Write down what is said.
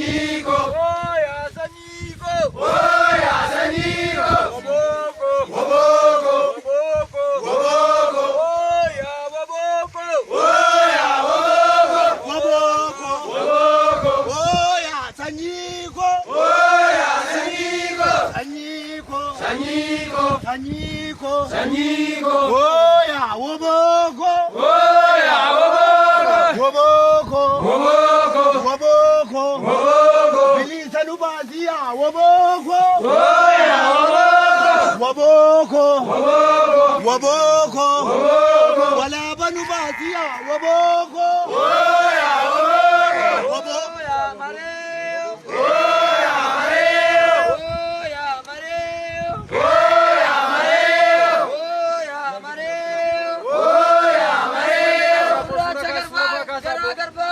Sanyiko. Oya Sanyiko. Oya Sanyiko. Waboko. Waboko. Waboko. Waboko. Oya waboko. Oya waboko. Waboko. Waboko. Oya Sanyiko. Oya Sanyiko. Sanyiko. Sanyiko. Sanyiko. Sanyiko. Oya waboko. Oya waboko. Waboko. Waboko. Waboko. Waboko. Bilisa Lubazia. Waboko. Oya waboko. Waboko. Waboko. Waboko. Waboko. Walaba Lubazia. Waboko. Oya waboko. Waboko. Oya mareo. Oya Mareo. Oya mareo. Oya Mareo. Oya mareo. Raja Garba. Garba.